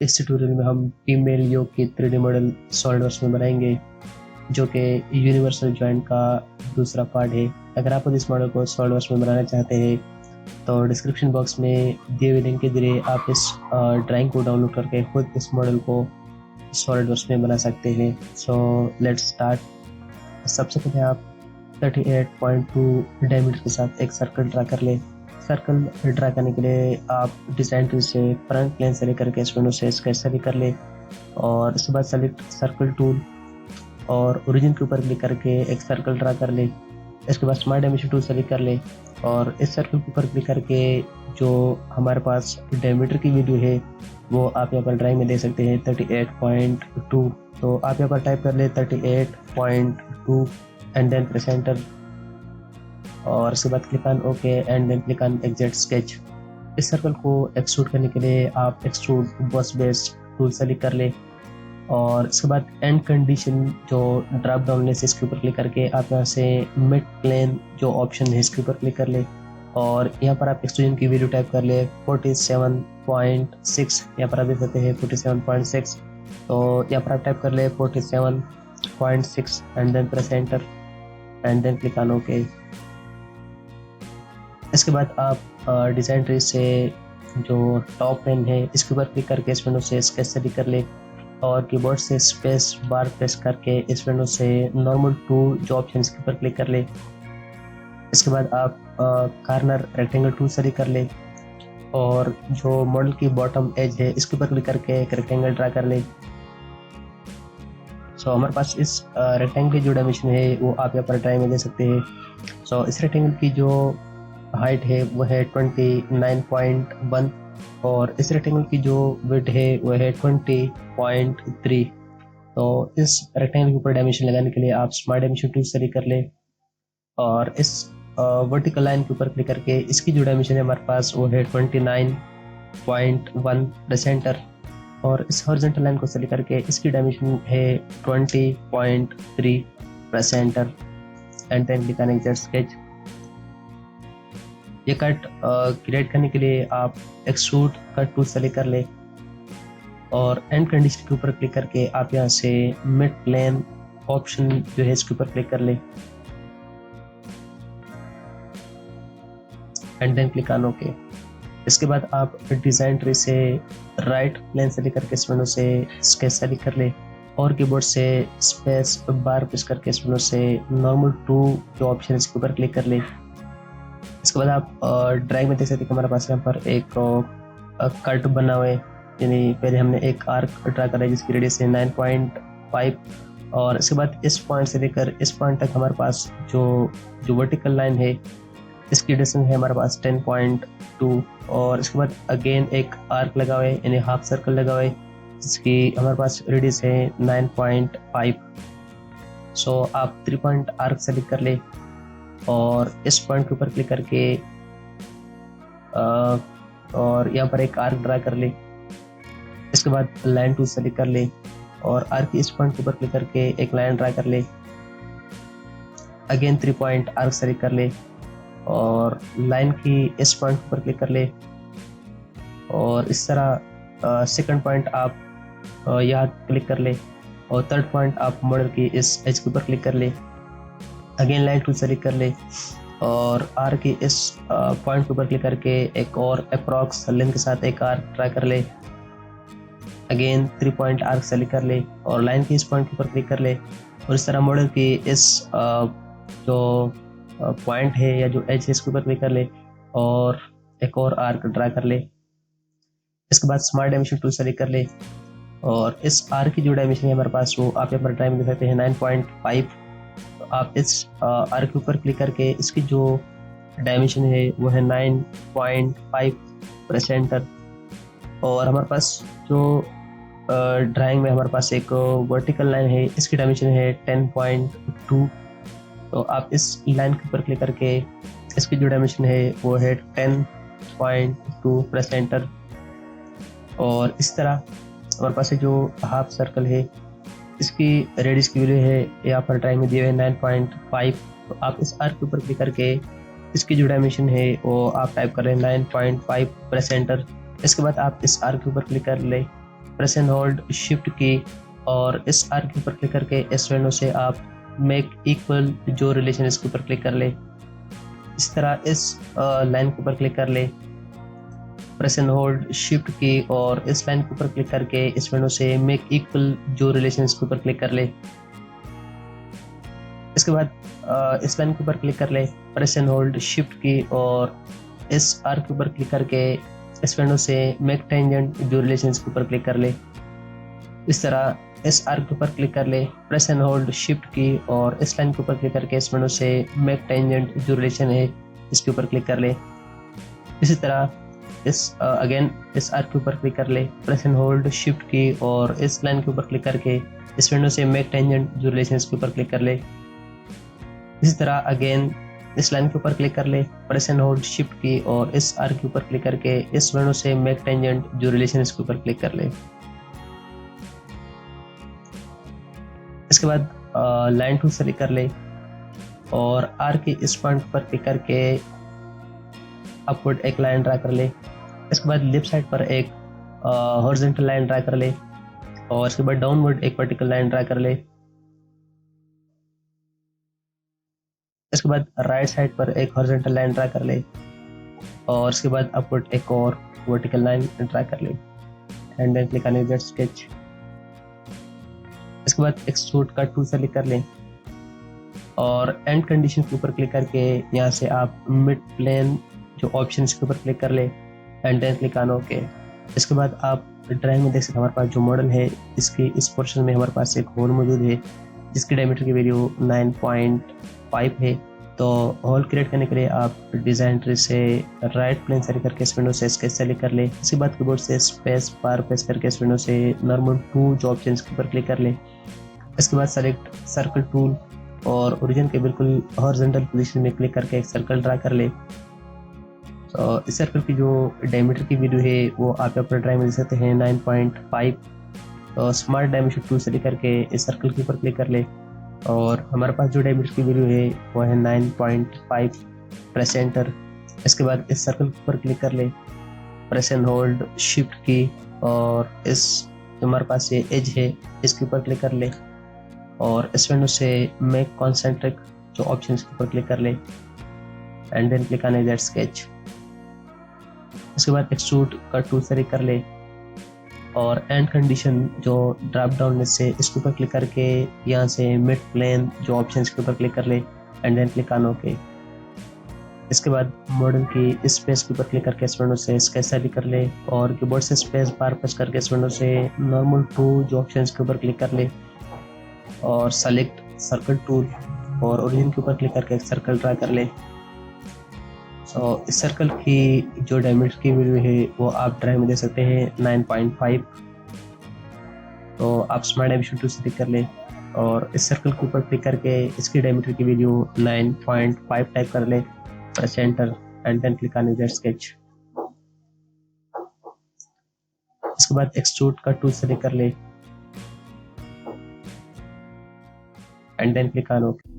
इस ट्यूटोरियल में हम फीमेल योग की 3D मॉडल सॉलिडवर्क्स में बनाएंगे, जो कि यूनिवर्सल जॉइंट का दूसरा पार्ट है। अगर आप इस मॉडल को सॉलिडवर्क्स में बनाना चाहते हैं तो डिस्क्रिप्शन बॉक्स में दिए हुए लिंक के जरिए आप इस ड्राइंग को डाउनलोड करके खुद इस मॉडल को सॉलिडवर्क्स में बना सकते हैं। So let's start. सबसे पहले आप 38.2 डायमीटर के साथ एक सर्कल ड्रा कर ले। सर्कल ड्रा करने के लिए आप डिजाइन टूल से फ्रंट प्लेन से लेकर के इस विंडो से स्केच सेलेक्ट कर ले और उसके बाद सेलेक्ट सर्कल टूल और ओरिजिन के ऊपर क्लिक करके एक सर्कल ड्रा कर ले। इसके बाद स्मार्ट डायमेंशन टूल सेलेक्ट कर ले और इस सर्कल के ऊपर क्लिक करके जो हमारे पास डायमीटर की वैल्यू है वो आप यहाँ पर ड्राइंग में दे सकते हैं 38.2। तो आप यहाँ पर टाइप कर ले 38.2 एंड देन प्रेस एंटर और उसके बाद click on okay and then click on exact sketch. इस सर्कल को एक्सट्रूड करने के लिए आप extrude boss base tool select कर ले और इसके बाद एंड कंडीशन जो ड्रॉप डाउन है इसके ऊपर क्लिक करके आप यहाँ से मिड प्लेन जो ऑप्शन है इसके ऊपर क्लिक कर ले और यहाँ पर आप एक्सट्रूजन की वैल्यू टाइप कर ले 47.6। यहाँ पर आप देख सकते हैं 47.6। तो यहाँ पर आप टाइप कर ले 47.6 and then press enter and then click on okay. इसके बाद आप डिज़ाइन ट्री से जो टॉप पेन है इसके ऊपर क्लिक करके इस विंडो से स्केच सेलेक्ट कर ले और कीबोर्ड से स्पेस बार प्रेस करके इस विंडो से नॉर्मल टू जो ऑप्शन इसके ऊपर क्लिक कर ले। इसके बाद आप कॉर्नर रेक्टेंगल टूल सेलेक्ट कर ले और जो मॉडल की बॉटम एज है इसके ऊपर क्लिक करके एक रेक्टेंगल ड्रा कर ले। सो हमारे पास इस रेक्टेंगल की जो डायमेंशन है वो आप यहाँ पर ट्राई में दे सकते हैं। सो इस रेक्टेंगल की जो हाइट है वो है 29.1 और इस रेक्टेंगल की जो विड्थ है वो है 20.3। तो इस रेक्टेंगल के ऊपर डायमेंशन लगाने के लिए आप स्मार्ट डायमेंशन टूल सेलेक्ट कर ले और इस वर्टिकल लाइन के ऊपर क्लिक करके इसकी जो डायमेंशन है हमारे पास वो है 29.1 सेंटर और इस हॉरिजॉन्टल लाइन को सेलेक्ट करके इसकी डायमेंशन है 20.3 centre and then click on exact sketch. ये कट क्रिएट करने के लिए आप एक्सट्रूड कट टूल सेलेक्ट कर ले और एंड कंडीशन के ऊपर क्लिक करके आप यहाँ से मिड प्लेन ऑप्शन जो है इसके ऊपर क्लिक कर ले and then click on okay. इसके बाद आप डिजाइन ट्री से राइट प्लेन से लेकर के इस विंडो से स्केच सेलेक्ट कर ले और कीबोर्ड से स्पेस बार प्रेस करके इस विंडो से नॉर्मल टू जो ऑप्शन इसके ऊपर क्लिक कर ले। इसके बाद आप ड्राइंग में देख सकते हैं कि हमारे पास यहाँ पर एक कट बना हुआ है, यानी पहले हमने एक आर्क ड्रा करा है जिसकी रेडियस है 9.5 और इसके बाद इस पॉइंट से लेकर इस पॉइंट तक हमारे पास जो वर्टिकल लाइन है इसकी डिस्टेंस है हमारे पास 10.2 और इसके बाद अगेन एक आर्क लगा हुआ है यानी हाफ सर्कल लगा हुआ है जिसकी हमारे पास रेडियस है 9.5। सो आप 3 पॉइंट आर्क सेलेक्ट कर ले और इस पॉइंट के ऊपर क्लिक करके और यहाँ पर एक आर्क ड्रा कर ले। इसके बाद लाइन टूल सेलेक्ट कर ले और आर्क इस पॉइंट के ऊपर क्लिक करके एक लाइन ड्रा कर ले। अगेन 3 पॉइंट आर्क सेलेक्ट कर ले और लाइन की इस पॉइंट के ऊपर क्लिक कर ले और इस तरह सेकंड पॉइंट आप यहाँ क्लिक कर ले और थर्ड पॉइंट आप मॉडल की इस एज के ऊपर क्लिक कर ले। अगेन लाइन टूल सेलेक्ट कर ले और आर की इस पॉइंट के ऊपर क्लिक करके एक और अप्रॉक्स लेंथ के साथ एक आर्क ड्रा कर ले। अगेन 3 पॉइंट आर्क सेलेक्ट कर ले और लाइन की इस पॉइंट के ऊपर क्लिक कर ले और इस तरह मॉडल की इस जो पॉइंट है या जो एज है इसके ऊपर क्लिक कर ले और एक और आर्क ड्रा कर ले। इसके बाद स्मार्ट डायमेंशन टूल सेलेक्ट कर ले और इस आर्क की जो डायमेंशन है हमारे पास वो आप यहाँ पर ड्राइंग में देख सकते हैं 9.5। तो आप इस आर्क के ऊपर क्लिक करके इसकी जो डायमेंशन है वो है 9.5 सेंटर और हमारे पास जो ड्राइंग में हमारे पास एक वर्टिकल लाइन है इसकी डायमेंशन है 10.2। तो आप इस लाइन के ऊपर क्लिक करके इसकी जो डायमेंशन है वो है 10.2 सेंटर और इस तरह हमारे पास जो हाफ सर्कल है इसकी रेडियस की वैल्यू है यहाँ पर ड्राइंग में दिए हुए 9.5। तो आप इस आर्क के ऊपर क्लिक करके इसकी जो डायमेंशन है वो आप टाइप कर रहे हैं 9.5 सेंटर। इसके बाद आप इस आर्क के ऊपर क्लिक कर ले प्रेस एंड होल्ड शिफ्ट की और इस आर्क के ऊपर क्लिक करके इस विंडो से आप मेक इक्वल जो रिलेशन इसके ऊपर क्लिक कर ले। इस तरह इस लाइन के ऊपर क्लिक कर ले, प्रेस एंड होल्ड शिफ्ट की और इस लाइन के ऊपर क्लिक करके इस विंडो से मेक इक्वल जो रिलेशन इसके ऊपर क्लिक कर ले। इसके बाद इस लाइन के ऊपर क्लिक कर ले, प्रेस एंड होल्ड शिफ्ट की और इस आर्क के ऊपर क्लिक करके इस विंडो से मेक टेंजेंट जो रिलेशन के ऊपर क्लिक कर ले। इस तरह इस आर्क के ऊपर क्लिक कर ले, प्रेस एंड होल्ड शिफ्ट की और इस लाइन के ऊपर क्लिक करके इस विंडो से मेक टेंजेंट जो रिलेशन है इसके ऊपर क्लिक कर ले। इसी तरह इस अगेन इस आर्क के ऊपर क्लिक कर ले, प्रेस एंड होल्ड शिफ्ट की और इस लाइन के ऊपर क्लिक करके इस विंडो से मेक टेंजेंट जो रिलेशन के ऊपर क्लिक कर ले। इसी तरह अगेन इस लाइन के ऊपर क्लिक कर ले, प्रेस एंड होल्ड शिफ्ट की और इस आर्क के ऊपर क्लिक करके इस विंडो से मेक टेंजेंट जो रिलेशन इसके ऊपर क्लिक कर ले। इसके बाद लाइन टूल सेलेक्ट कर ले और आर्क के इस पॉइंट पर क्लिक करके अपवर्ड एक लाइन ड्रा कर ले। इसके बाद लेफ्ट साइड पर एक हॉरिजॉन्टल लाइन ड्रा कर ले और इसके बाद डाउनवर्ड एक वर्टिकल लाइन ड्रा कर ले। इसके बाद राइट साइड पर एक हॉरिजॉन्टल लाइन ड्रा कर ले और इसके बाद अपवर्ड एक और वर्टिकल लाइन ड्रा कर ले and then click on exact sketch. इसके बाद एक्सट्रूड कट टूल सेलेक्ट कर लें और एंड कंडीशन के ऊपर क्लिक करके यहाँ से आप मिड प्लेन जो ऑप्शन के ऊपर क्लिक कर ले and then click on okay. इसके बाद आप ड्राइंग में देख सकते हमारे पास जो मॉडल है इसके इस पोर्शन में हमारे पास एक होल मौजूद है जिसकी डायमीटर की वैल्यू 9.5 है। तो होल क्रिएट करने के लिए आप डिजाइन ट्री से राइट प्लेन सेलेक्ट करके इस विंडो से स्केच सेलेक्ट कर ले। इसके बाद कीबोर्ड से स्पेस बार प्रेस करके इस विंडो से नॉर्मल टू जो ऑप्शन के ऊपर क्लिक कर ले। इसके बाद सेलेक्ट सर्कल टूल और ओरिजिन के बिल्कुल हॉरिजॉन्टल पोजीशन में क्लिक करके एक सर्कल ड्रा कर ले। तो इस सर्कल की जो डायमीटर की वैल्यू है वो आप अपने ड्राइंग में देख सकते हैं 9.5। तो स्मार्ट डायमेंशन टूल सेलेक्ट करके इस सर्कल के ऊपर क्लिक कर ले और हमारे पास जो डायमीटर की वैल्यू है वो है 9.5। Press enter. इसके बाद इस सर्कल के ऊपर क्लिक कर ले, प्रेस एंड होल्ड शिफ्ट की और इस जो हमारे पास ये एज है इसके ऊपर क्लिक कर ले और इस विंडो से मेक कॉन्सेंट्रिक जो ऑप्शन के ऊपर क्लिक कर ले and then click on exact sketch. इसके बाद एक्सट्रूड कट टूल सेलेक्ट कर ले और एंड कंडीशन जो ड्रॉप डाउन में से इसके ऊपर क्लिक करके यहाँ से मिड प्लेन जो ऑप्शन के ऊपर क्लिक कर ले and then click on okay. इसके बाद मॉडल की स्पेस के ऊपर क्लिक करके इस विंडो से स्केच सेलेक्ट कर ले और कीबोर्ड से स्पेस बार प्रेस करके इस विंडो से नॉर्मल टू जो ऑप्शन के ऊपर क्लिक कर ले और सेलेक्ट सर्कल टूल और ओरिजिन के ऊपर क्लिक करके एक सर्कल ड्रा कर ले। तो इस सर्कल की जो डायमीटर की वैल्यू है वो आप ड्राइंग में देख सकते हैं 9.5। तो आप स्मार्ट डायमेंशन टूल सेलेक्ट कर ले और इस सर्कल के ऊपर क्लिक करके इसकी डायमीटर की वैल्यू 9.5 टाइप कर ले, press enter and then click on exact sketch. इसके बाद एक्सट्रूड का टूल सेलेक्ट कर ले and then click on okay.